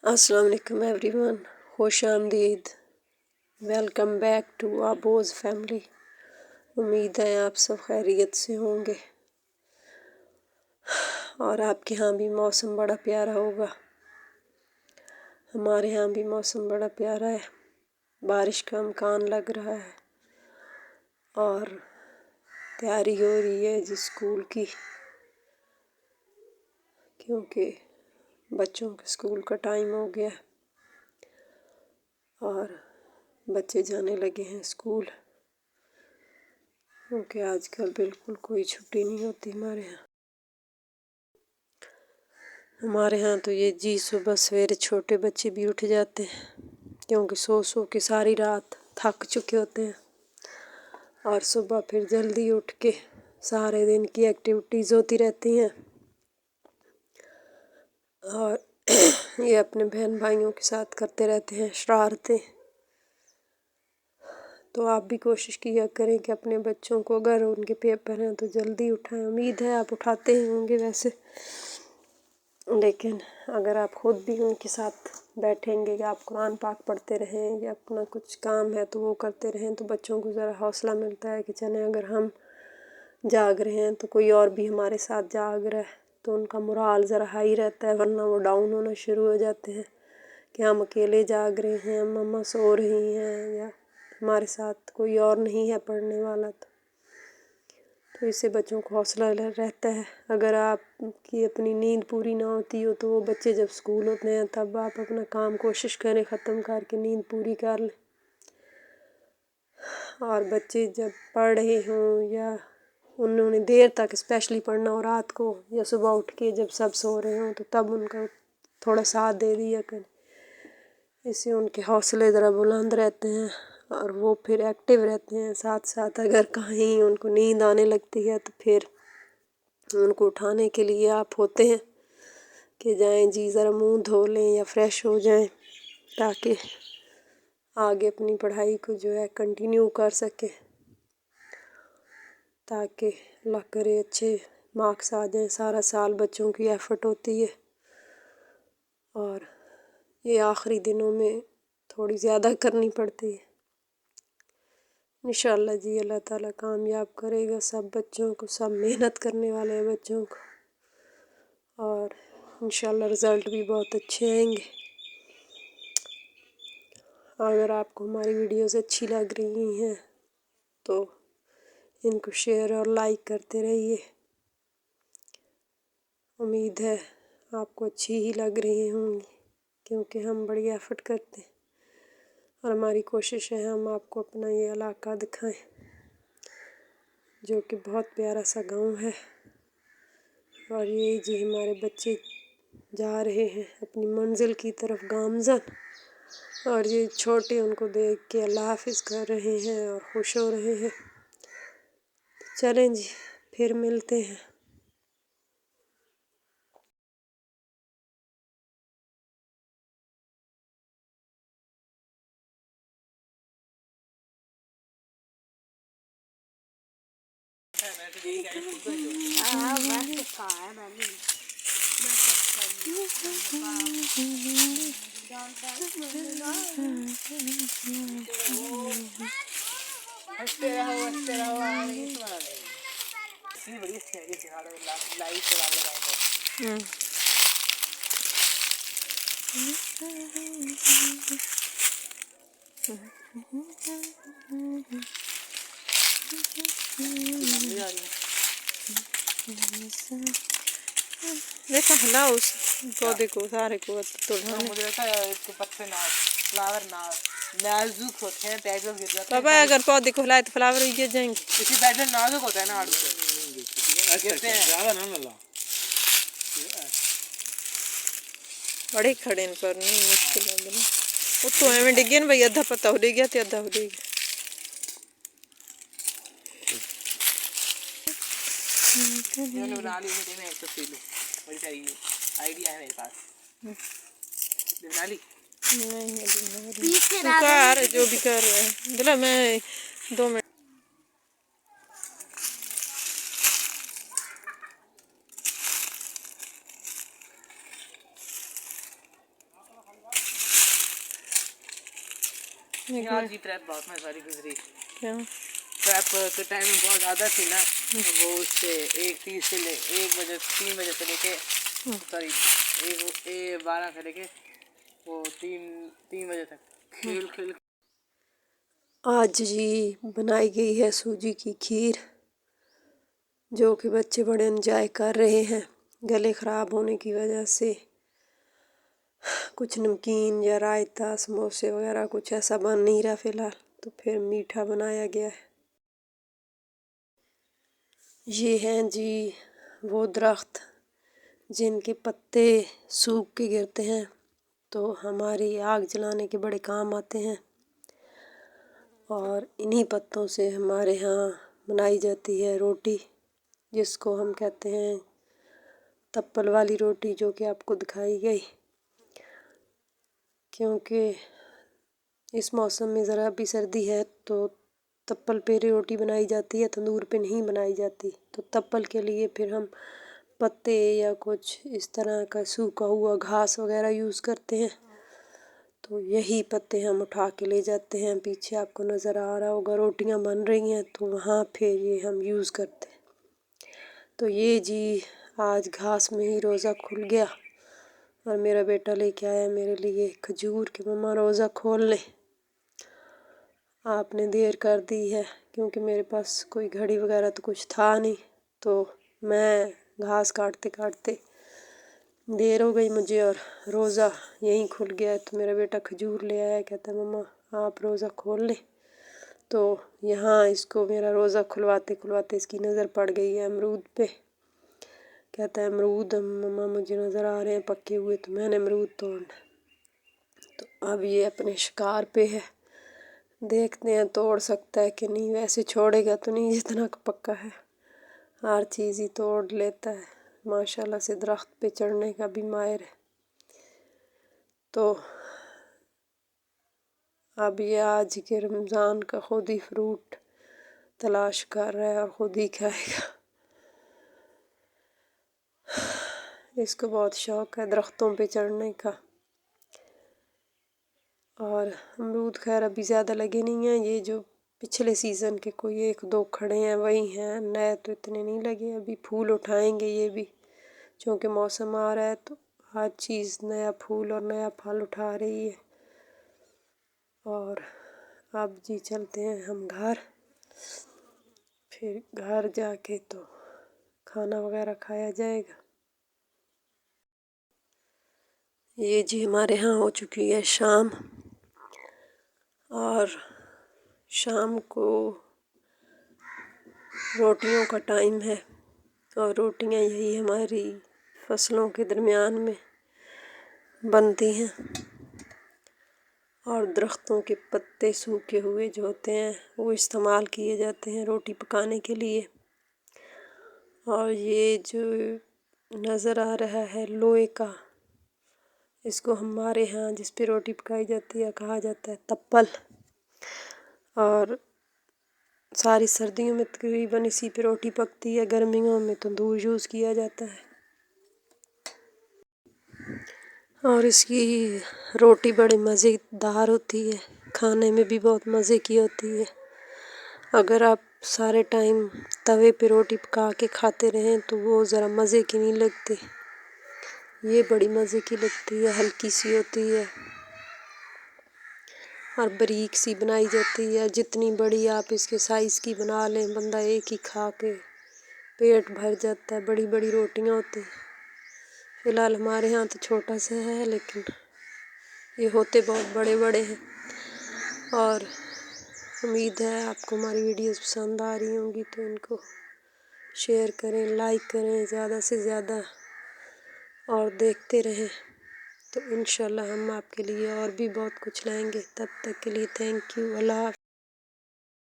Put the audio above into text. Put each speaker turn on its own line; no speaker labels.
السلام علیکم every one, خوش آمدید، ویلکم بیک ٹو آبوز فیملی۔ امید ہے آپ سب خیریت سے ہوں گے اور آپ کے ہاں بھی موسم بڑا پیارا ہوگا۔ ہمارے ہاں بھی موسم بڑا پیارا ہے، بارش کا امکان لگ رہا ہے اور تیاری ہو رہی ہے جی اسکول کی، کیونکہ بچوں کے اسکول کا ٹائم ہو گیا اور بچے جانے لگے ہیں اسکول، کیونکہ آج کل بالکل کوئی چھٹی نہیں ہوتی ہمارے ہاں تو یہ جی صبح سویرے چھوٹے بچے بھی اٹھ جاتے ہیں، کیونکہ سو کے ساری رات تھک چکے ہوتے ہیں اور صبح پھر جلدی اٹھ کے سارے دن کی ایکٹیویٹیز ہوتی رہتی ہیں اور یہ اپنے بہن بھائیوں کے ساتھ کرتے رہتے ہیں شرارتیں۔ تو آپ بھی کوشش کیا کریں کہ اپنے بچوں کو، اگر ان کے پیپر ہیں تو جلدی اٹھائیں۔ امید ہے آپ اٹھاتے ہی ہوں گے ویسے، لیکن اگر آپ خود بھی ان کے ساتھ بیٹھیں گے کہ آپ قرآن پاک پڑھتے رہیں یا اپنا کچھ کام ہے تو وہ کرتے رہیں تو بچوں کو ذرا حوصلہ ملتا ہے کہ چلیں اگر ہم جاگ رہے ہیں تو کوئی اور بھی ہمارے ساتھ جاگ رہا ہے، تو ان کا مورال ذرا ہائی رہتا ہے، ورنہ وہ ڈاؤن ہونا شروع ہو جاتے ہیں کہ ہم اکیلے جاگ رہے ہیں، مما سو رہی ہیں یا ہمارے ساتھ کوئی اور نہیں ہے پڑھنے والا، تو اس سے بچوں کو حوصلہ رہتا ہے۔ اگر آپ کی اپنی نیند پوری نہ ہوتی ہو تو وہ بچے جب اسکول ہوتے ہیں تب آپ اپنا کام کوشش کریں ختم کر کے نیند پوری کر لیں، اور بچے جب پڑھ رہے ہوں یا انہوں نے دیر تک اسپیشلی پڑھنا ہو رات کو یا صبح اٹھ کے جب سب سو رہے ہوں تو تب ان کا تھوڑا ساتھ دے دیا کریں، اس سے ان کے حوصلے ذرا بلند رہتے ہیں اور وہ پھر ایکٹیو رہتے ہیں۔ ساتھ ساتھ اگر کہیں ان کو نیند آنے لگتی ہے تو پھر ان کو اٹھانے کے لیے آپ ہوتے ہیں کہ جائیں جی ذرا منہ دھو لیں یا فریش ہو جائیں تاکہ آگے اپنی پڑھائی کو جو ہے کنٹینیو کر سکیں، تاکہ اللہ کرے اچھے مارکس آ جائیں۔ سارا سال بچوں کی ایفرٹ ہوتی ہے اور یہ آخری دنوں میں تھوڑی زیادہ کرنی پڑتی ہے۔ انشاءاللہ جی اللہ تعالیٰ کامیاب کرے گا سب بچوں کو، سب محنت کرنے والے بچوں کو، اور انشاءاللہ رزلٹ بھی بہت اچھے آئیں گے۔ اگر آپ کو ہماری ویڈیوز اچھی لگ رہی ہیں تو ان کو شیئر اور لائک کرتے رہیے۔ امید ہے آپ کو اچھی ہی لگ رہی ہوں گی، کیونکہ ہم بڑی ایفرٹ کرتے ہیں اور ہماری کوشش ہے ہم آپ کو اپنا یہ علاقہ دکھائیں جو کہ بہت پیارا سا گاؤں ہے، اور یہ جی ہمارے بچے جا رہے ہیں اپنی منزل کی طرف گامزن، اور یہ چھوٹے ان کو دیکھ کے اللہ حافظ کر رہے ہیں اور خوش ہو رہے ہیں۔ چلیں جی پھر ملتے ہیں۔ دیکھا ہلا اس پودے کو سارے کو توڑنا، مجھے لگتا ہے اس کے پتے نہ فلاور نہ نازک ہوتے ہیں، پیڈل گر جاتے ہیں۔ بابا اگر پودے کو ہلائے تو فلاور ہی گر جائیں گے، اسی پیڈل نازک ہوتا ہے نا، آڑو سے گرتے ہیں زیادہ نہ لگا، بڑے کھڑے ان پر نہیں مشکل ہے نا، وہ تو ہمیں ڈگے نا بھائی، ادھا پتا ہو دے گیا تو ادھا ہو دے گیا۔ بنا لی مجھے میں ایک تو پی لوں، بڑی ساری آئیڈیا ہے میرے پاس، بنا لی نہیں کر جو بھی کر رہے ہیں بلا میں 2 منٹ
यार की ट्रैप बहुत में सारी गुजरी।
क्या
ट्रैप के टाइम में बहुत ज़्यादा थी ना, तो वो उससे 1:30 से 3 बजे से लेके सॉरी 12 से लेके वो 3 बजे तक खेल।
आज जी बनाई गई है सूजी की खीर, जो कि बच्चे बड़े एंजॉय कर रहे हैं। गले ख़राब होने की वजह से कुछ नमकीन या रायता समोसे वगैरह कुछ ऐसा बन नहीं रहा फ़िलहाल, तो फिर मीठा बनाया गया है। ये हैं जी वो दरख्त जिनके पत्ते सूख के गिरते हैं तो हमारी आग जलाने के बड़े काम आते हैं, और इन्हीं पत्तों से हमारे यहाँ बनाई जाती है रोटी, जिसको हम कहते हैं तप्पल वाली रोटी, जो कि आपको दिखाई गई। क्योंकि इस मौसम में ज़रा भी सर्दी है तो तप्पल पे रोटी बनाई जाती है, तंदूर पे नहीं बनाई जाती। तो तप्पल के लिए फिर हम पत्ते या कुछ इस तरह का सूखा हुआ घास वगैरह यूज़ करते हैं। तो यही पत्ते हम उठा के ले जाते हैं। पीछे आपको नज़र आ रहा होगा रोटियां बन रही हैं, तो वहाँ फिर ये हम यूज़ करते हैं। तो ये जी आज घास में ही रोज़ा खुल गया, और मेरा बेटा लेके आया मेरे लिए खजूर कि मम्मा रोज़ा खोल ले। आपने देर कर दी है, क्योंकि मेरे पास कोई घड़ी वगैरह तो कुछ था नहीं, तो मैं घास काटते काटते देर हो गई मुझे और रोज़ा यहीं खुल गया। तो मेरा बेटा खजूर ले आया, कहता है मम्मा आप रोज़ा खोल ले। तो यहाँ इसको मेरा रोज़ा खुलवाते खुलवाते इसकी नज़र पड़ गई है अमरूद पे। कहता है अमरूद मम्मा मुझे नज़र आ रहे हैं पके हुए, तो मैंने अमरूद तोड़ना। तो अब ये अपने शिकार पे है, देखते हैं तोड़ सकता है कि नहीं। वैसे छोड़ेगा तो नहीं, जितना पक्का है हर चीज़ ही तोड़ लेता है। माशाल्लाह से दरख्त पे चढ़ने का भी माहिर है। तो अब ये आज के रमज़ान का खुद ही फ्रूट तलाश कर रहा है और ख़ुद ही खाएगा। इसको बहुत शौक़ है दरख्तों पे चढ़ने का। और अमरूद खैर अभी ज़्यादा लगे नहीं हैं, ये जो पिछले सीज़न के कोई 1-2 खड़े हैं वही हैं, नए तो इतने नहीं लगे। अभी फूल उठाएंगे ये भी, क्योंकि मौसम आ रहा है तो हर चीज़ नया फूल और नया फल उठा रही है। और अब जी चलते हैं हम घर, फिर घर जाके तो खाना वगैरह खाया जाएगा। ये जी हमारे यहाँ हो चुकी है शाम, और शाम को रोटियों का टाइम है, और रोटियां यही हमारी फसलों के दरमियान में बनती हैं। और दरख्तों के पत्ते सूखे हुए जो होते हैं वो इस्तेमाल किए जाते हैं रोटी पकाने के लिए। और ये जो नज़र आ रहा है लोहे का, इसको हमारे यहाँ जिस पे रोटी पकाई जाती है कहा जाता है तप्पल। और सारी सर्दियों में तकरीबन इसी पे रोटी पकती है, गर्मियों में तंदूर यूज़ किया जाता है। और इसकी रोटी बड़ी मज़ेदार होती है, खाने में भी बहुत मज़े की होती है। अगर आप सारे टाइम तवे पे रोटी पका के खाते रहें तो वो ज़रा मज़े की नहीं लगती, ये बड़ी मज़े की लगती है, हल्की सी होती है और बारीक सी बनाई जाती है। जितनी बड़ी आप इसके साइज़ की बना लें, बंदा एक ही खा के पेट भर जाता है। बड़ी बड़ी रोटियां होती हैं। फ़िलहाल हमारे यहाँ तो छोटा सा है, लेकिन ये होते बहुत बड़े बड़े हैं। और उम्मीद है आपको हमारी वीडियोस पसंद आ रही होंगी, तो इनको शेयर करें, लाइक करें ज़्यादा से ज़्यादा, और देखते रहें। तो इंशाल्लाह हम आपके लिए और भी बहुत कुछ लाएंगे। तब तक के लिए थैंक यू। अल्लाह हाफ़िज़।